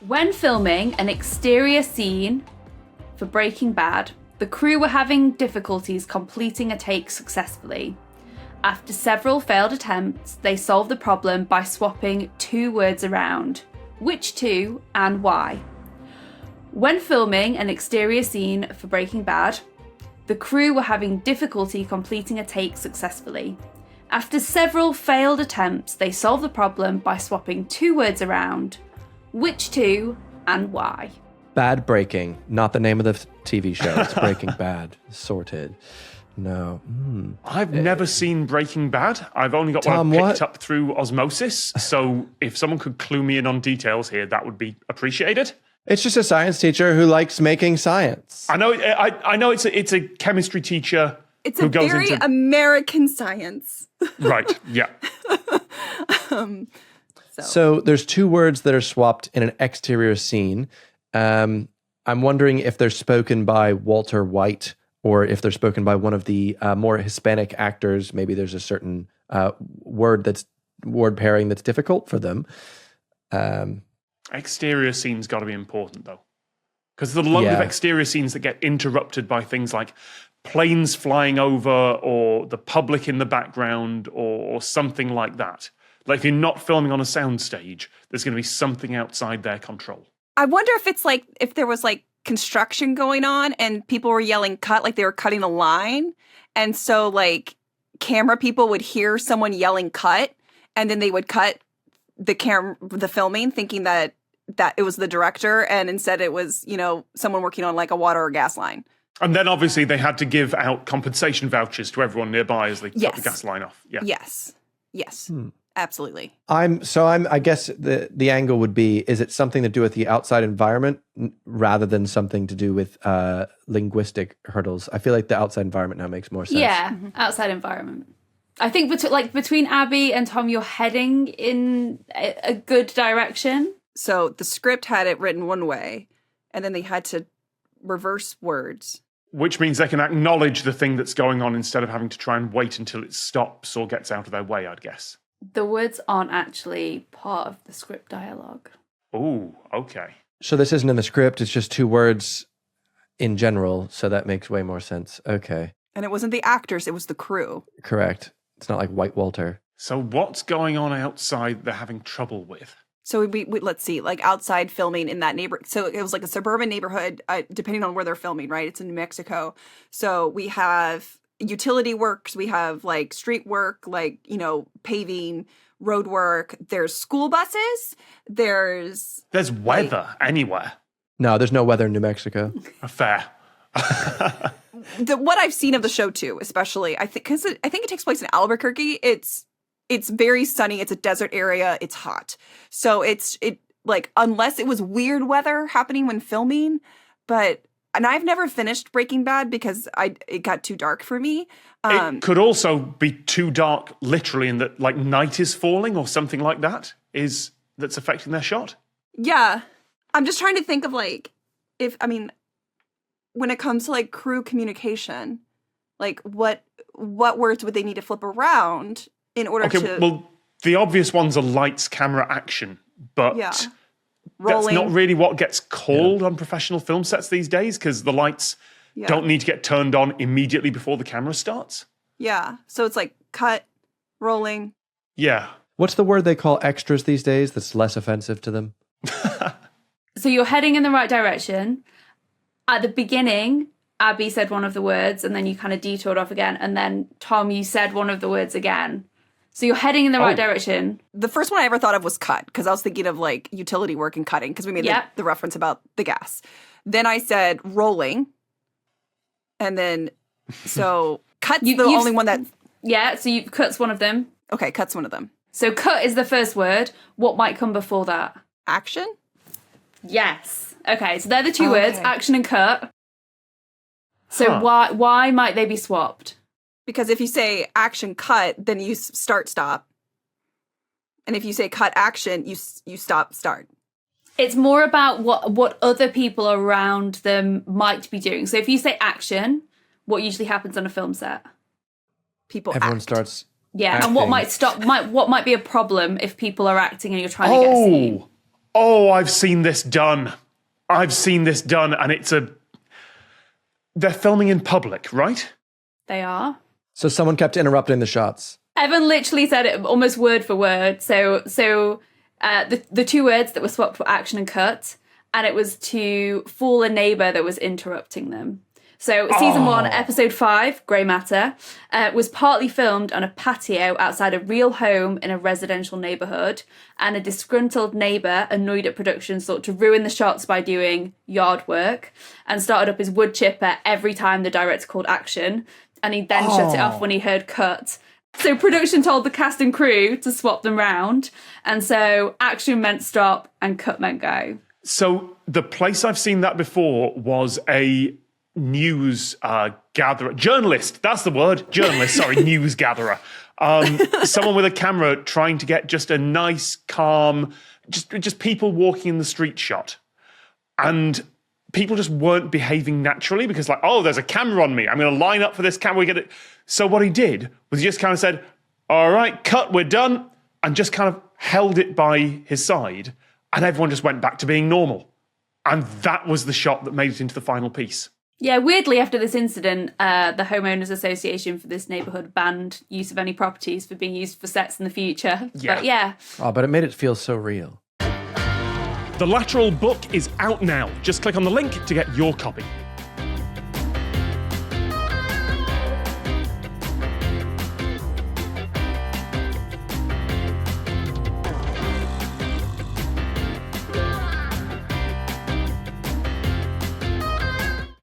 When filming an exterior scene for Breaking Bad, the crew were having difficulties completing a take successfully. After several failed attempts, they solved the problem by swapping 2 words around. Which 2 and why? When filming an exterior scene for Breaking Bad, the crew were having difficulty completing a take successfully. After several failed attempts, they solved the problem by swapping 2 words around. Which 2 and why? Bad Breaking, not the name of the TV show. It's Breaking Bad. Sorted. No. I've never seen Breaking Bad. I've only got Tom, one I've picked up through osmosis. So if someone could clue me in on details here, that would be appreciated. It's just a science teacher who likes making science. I know. I know. It's a chemistry teacher. It's a very American science. Right. Yeah. So there's 2 words that are swapped in an exterior scene. I'm wondering if they're spoken by Walter White or if they're spoken by one of the more Hispanic actors. Maybe there's a certain word pairing that's difficult for them. Exterior scenes got to be important though, because there's a load of exterior scenes that get interrupted by things like planes flying over or the public in the background or something like that. Like if you're not filming on a soundstage, there's going to be something outside their control. I wonder if it's like if there was like construction going on and people were yelling cut, like they were cutting the line. And so like camera people would hear someone yelling cut and then they would cut the filming thinking that it was the director and instead it was, someone working on like a water or gas line. And then obviously they had to give out compensation vouchers to everyone nearby as they cut the gas line off. Yeah. Yes. Absolutely. I guess the angle would be, is it something to do with the outside environment rather than something to do with linguistic hurdles? I feel like the outside environment now makes more sense. Yeah, outside environment. I think between Abby and Tom, you're heading in a good direction. So the script had it written one way, and then they had to reverse words. Which means they can acknowledge the thing that's going on instead of having to try and wait until it stops or gets out of their way, I'd guess. The words aren't actually part of the script dialogue. Oh, okay. So this isn't in the script, it's just 2 words in general, so that makes way more sense. Okay. And it wasn't the actors, it was the crew. Correct. It's not like White Walter. So what's going on outside they're having trouble with? So we let's see, like outside filming in that neighborhood. So it was like a suburban neighborhood, depending on where they're filming, right? It's in New Mexico. So we have utility works, we have like street work, like, paving, road work. There's school buses. There's weather anywhere. No, there's no weather in New Mexico. Fair. What I've seen of the show too, especially, I think it takes place in Albuquerque. It's very sunny. It's a desert area. It's hot. So it unless it was weird weather happening when filming, and I've never finished Breaking Bad because it got too dark for me. It could also be too dark, literally, in that like night is falling or something like that that's affecting their shot. Yeah, I'm just trying to think of when it comes to like crew communication, like what words would they need to flip around in order to? Okay, well, the obvious ones are lights, camera, action, but. Yeah. Rolling. That's not really what gets called on professional film sets these days because the lights don't need to get turned on immediately before the camera starts. Yeah. So it's like cut, rolling. Yeah. What's the word they call extras these days that's less offensive to them? So you're heading in the right direction. At the beginning, Abby said one of the words and then you kind of detoured off again. And then, Tom, you said one of the words again. So you're heading in the right direction. The first one I ever thought of was cut, because I was thinking of like utility work and cutting, because we made the reference about the gas. Then I said rolling. And then, so cut's the only one that... Yeah, so cut's one of them. Okay, cut's one of them. So cut is the first word. What might come before that? Action? Yes. Okay, so they're the 2 words, action and cut. So why might they be swapped? Because if you say action cut, then you stop. And if you say cut action, you stop start. It's more about what other people around them might be doing. So if you say action, what usually happens on a film set? Everyone starts. Yeah, acting. And what might be a problem if people are acting and you're trying to get a scene? Oh, I've seen this done. And they're filming in public, right? They are. So someone kept interrupting the shots. Evan literally said it almost word for word. So the two words that were swapped were action and cut, and it was to fool a neighbour that was interrupting them. So season 1, episode 5, Grey Matter, was partly filmed on a patio outside a real home in a residential neighbourhood, and a disgruntled neighbour, annoyed at production, sought to ruin the shots by doing yard work and started up his wood chipper every time the director called action, and he then shut it off when he heard cut. So production told the cast and crew to swap them round, and so action meant stop and cut meant go. So the place I've seen that before was a news gatherer, journalist, that's the word, journalist, sorry, news gatherer. Someone with a camera trying to get just a nice, calm, just people walking in the street shot. And people just weren't behaving naturally because like, oh, there's a camera on me. I'm going to line up for this camera. We get it. So what he did was he just kind of said, all right, cut, we're done. And just kind of held it by his side. And everyone just went back to being normal. And that was the shot that made it into the final piece. Yeah, weirdly, after this incident, the Homeowners Association for this neighbourhood banned use of any properties for being used for sets in the future. Yeah. But yeah. Oh, but it made it feel so real. The Lateral book is out now. Just click on the link to get your copy.